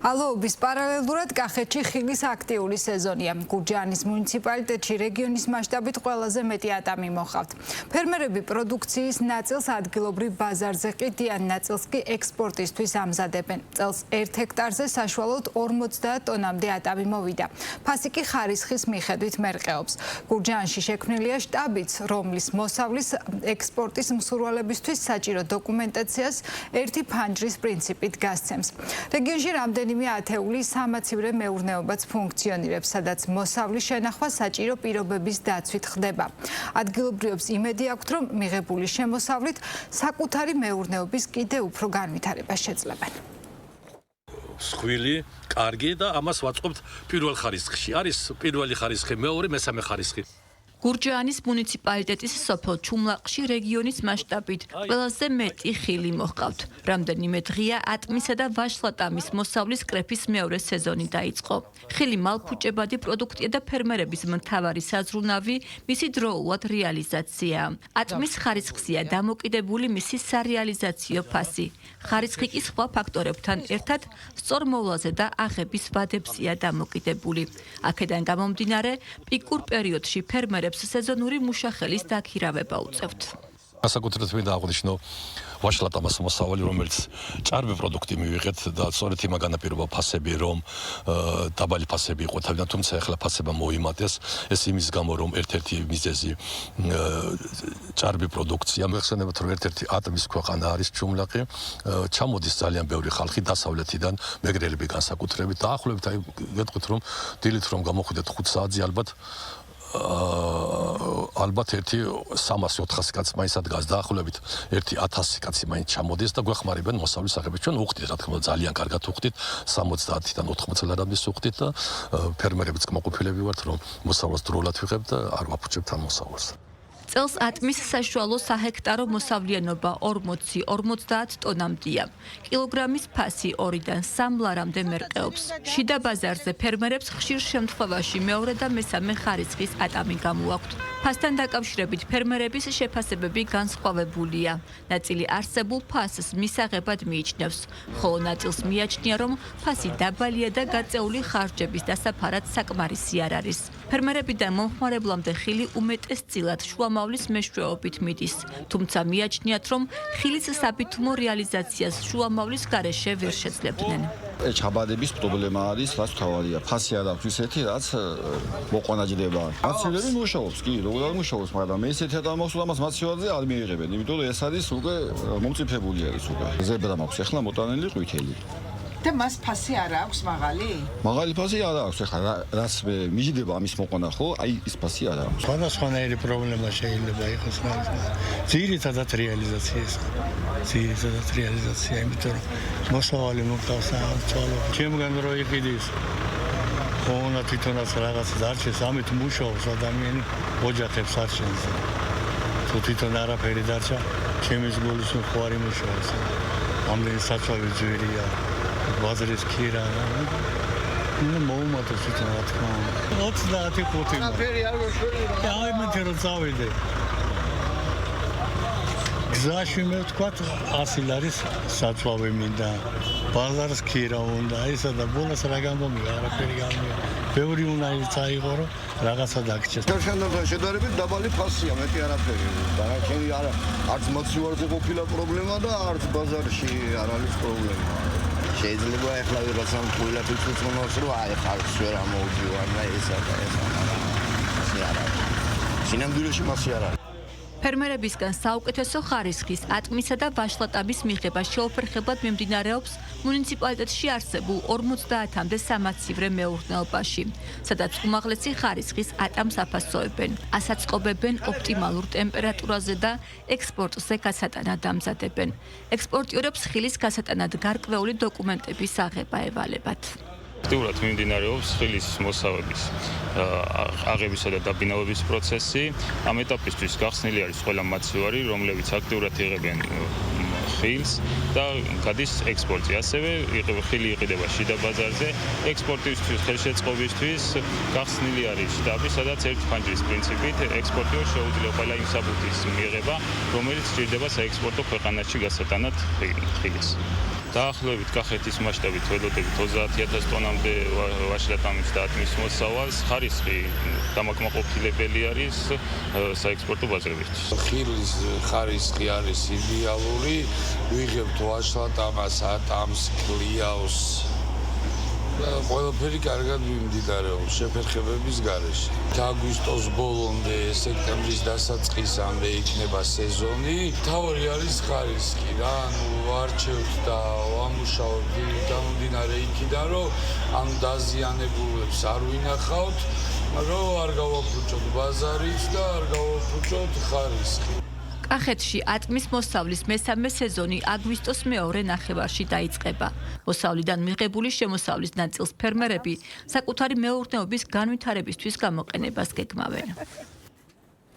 ალოობის პარალელურად კახეთში ხილის აქტიური სეზონია. გურჯაანის მუნიციპალიტეტში რეგიონის მასშტაბით ყველაზე მეტი ატამი მოჰყავთ. ფერმერები პროდუქციის ნაწილს ადგილობრივ ბაზარზე ყიდიან, ნაწილს კი ექსპორტისთვის ამზადებენ. წელს 1 ჰექტარზე საშუალოდ 50 ტონამდე ატამი მოვიდა. ფასი კი ხარისხის მიხედვით მერყეობს. გურჯაანში შექმნილია შტაბიც, რომლის მოსავლის ექსპორტის მსურველებისთვის საჭირო დოკუმენტაციას ერთი ფანჯრის პრინციპით გასცემს. რეგიონში რამდენიმე ათეული სამაცივრე მეურნეობაც ფუნქციონირებს, სადაც მოსავლის შენახვა საჭირო პირობების დაცვით ხდება. ადგილობრივებს იმედი აქვთ, რომ მიღებული შემოსავლით საკუთარი მეურნეობის კიდევ უფრო განვითარება შეძლებენ. სხვილი, კარგი და ამას ვაწყობთ პირველ ხარისხში. არის პირველი ხარისხი, მეორე, მესამე ხარისხი. გურჯაანის მუნიციპალიტეტის სოფელ ჩუმლაყში რეგიონის მასშტაბით ყველაზე მეტი ხილი მოჰყავთ. რამდენიმე დღეა ატმისა და ვაშლატამის მოსავლის კრეფის მეორე სეზონი დაიწყო. ხილი მალფუჭებადი პროდუქტია და ფერმერების მთავარი საზრუნავი მისი დროულად რეალიზაცია. ატმის ხარისხზეა დამოკიდებული მისი სარეალიზაციო ფასი. ხარისხი კი სხვა ფაქტორებთან ერთად სწორ მოვლაზე და აღების ვადებზეა დამოკიდებული. აქედან გამომდინარე, პიკურ პერიოდში ფერმერები სეზონური მუშახელის დაქირავება უწევთ. Განსაკუთრებით მინდა აღვნიშნო ვაშლატამას მოსავალი, რომელიც ჭარბი პროდუქტი მივიღეთ და სწორედ იმ განაპირობა ფასები, რომ დაბალი ფასები იყო თავიდან, თუმცა ახლა ფასება მოიმატეს. ეს იმის გამო, რომ ერთ-ერთი მიზეზი ჭარბი პროდუქცია. მეხსენებათ, რომ ერთ-ერთი ატმის ქვეყანა არის ჩუმლაყი. ჩამოდის ძალიან ბევრი ხალხი დასავლეთიდან, მეგრელები განსაკუთრებით. დაახლოებით აი გეტყვით, რომ დილით რომ გამოხვიდეთ 5 საათზე ალბათ ერთი 300-400 კაცი მაინც ადგას, დაახლოებით 1000 კაცი მაინც ჩამოდის და გვეხმარებიან მოსავლის აღებით. ჩვენ უხდით, რა თქმა უნდა, ძალიან კარგად უხდით, 70-დან 80 ლარამდე უხდით და ფერმერებიც კმაყოფილები ვართ, რომ მოსავალს დროულად ვიღებთ და არ ვაფუჭებთ ამ მოსავალს. წელს ატმის საშუალო საჰექტარო მოსავლიანობა 40-50 ტონამდეა. კილოგრამის ფასი 2-დან 3 ლარამდე მერყეობს. შიდა ბაზარზე ფერმერებს ხშირ შემთხვევაში მეორე და მესამე ხარისხის ატამი გამოაქვთ. ფასთან დაკავშირებით ფერმერების შეფასებები განსხვავებულია. ნაწილი არსებულ ფასს მისაღებად მიიჩნევს, ხოლო ნაწილს მიაჩნია, რომ ფასი დაბალია და გაწეული ხარჯების დასაფარად საკმარისი არ არის. ფერმერებიდან მომხმარებლამდე ხილი უმეტესწილად შუამავლის მეშვეობით მიდის, თუმცა მიაჩნიათ, რომ ხილის საბითუმო რეალიზაციას შუამავლის გარეშე ვერ შეძლებდნენ. ჩაბადების პრობლემა არის, რაც თავარია. ფასი არ აქვს ისეთი, რაც მოყვანაჯდება. მაცივები მუშაობს, კი, როგორ მუშაობს, მაგრამ ესეთი ადამიანს ამას მაცივებზე არ მიიღებენ, იმიტომ რომ ეს არის უკვე მომწიფებული არის უკვე. ზებრა მაქვს ახლა მოტანილი ყვითელი. და მას ფასი არ აქვს მაღალი? მაღალი ფასი არ აქვს, ახლა რაც მიჯდება ამის მოყვანა ხო, აი ის ფასი არ აქვს. სხვადასხვანაირი პრობლემა შეიძლება იყოს, მაგრამ ძირითადად რეალიზაცია. იმიტომ რომ მოსავალი მოყავს ამცვალო. ჩემგან რო იყიდის ხონა თვითონაც რაღაც დარჩეს, ამით მუშაობს ადამიანი, ოჯახებს არჩენს. თუ თვითონ არაფერი დარჩა, ჩემის გულის მხარი მუშაობს. ამდენი საწვავი ძვირია. ბაზრის ქირა. ნუ მოუმატოს თვითონ რა თქმა უნდა. 25 არაფერი არ გეშველია. აი მე რო წავიდე. გზაში მე ვთქვათ 100 ლარის საწვავი მინდა. ბაზარს ქირა უნდა, ისა და ბოლოს რა გამომია, არაფერი გამომია. ბევრი უნდა წაიღო, რომ რაღაცა დაგჭეს. შენთან შედარებით დაბალი ფასია, მეტი არაფერი. დანარჩენი არა, არც მოცივარზე ყოფილა პრობლემა და არც ბაზარში არ არის პრობლემა. შეიძლება ახლა ვიღაცამ თულა თვითონაც რომ აი ხალხს ვერ ამოუძიوار და ესა და ესა. სინამდვილეში მასი არ არის. ფერმერებისგან საუკეთესო ხარისხის ატმისა და ვაშლატამის მიღება შეუფერხებლად მიმდინარეობს მუნიციპალიტეტში არსებულ 50-მდე სამაცივრე მეურნეობაში, სადაც უმაღლესი ხარისხის ატამს აფასოებენ, ასაწყობებენ ოპტიმალურ ტემპერატურაზე და ექსპორტზე გასატანად ამზადებენ. ექსპორტიორებს ხილის გასატანად გარკვეული დოკუმენტების აღება ევალებათ. აქტიურად მიმდინარეობს ხილის მოსავების აღებისა და დაბინავების პროცესი. ამ ეტაპისთვის გახსნილი არის ყველა მაცივარი, რომლებიც აქტიურად იღებენ ხილს და გადის ექსპორტზე. ასევე ხილი იყიდება შიდა ბაზარზე. ექსპორტისთვის, ხელშეწყობისთვის გახსნილი არის შტაბი, სადაც ერთ ფანჯრის პრინციპით ექსპორტიორს შეუძლია ყველა იმ საბუთის მიღება, რომელიც სჭირდება საექსპორტო ქვეყანაში გასატანად ხილს. დაახლოებით კახეთის მასშტაბით ველოდებით 30000 ტონამდე ვაშლატამის და ატმის მოსავალს. ხარისხი დამაკმაყოფილებელი არის საექსპორტო ბაზრებისთვის. ხილის ხარისხი არის იდეალური, ვიღებთ ვაშლატამას, ატამს, კლიავს. ყველაფერი კარგად მიმდინარეობს შეფერხებების გარეშე. აგვისტოს ბოლომდე, სექტემბრის დასაწყისამდე იქნება სეზონი. თავი არის ხარისხი რა, ვარჩევთ და ვამუშავებთ გამომდინარე იქიდან, რომ ამ დაზიანებულებს არ ვინახავთ, რომ არ გავაფუჭოთ ბაზარიც და არ გავაფუჭოთ ხარისხი. კახეთში ატმის მოსავლის მესამე სეზონი აგვისტოს მეორე ნახევარში დაიწყება. მოსავლიდან მიღებული შემოსავლის ნაწილს ფერმერები საკუთარი მეურნეობის განვითარებისთვის გამოყენებას გეგმავენ.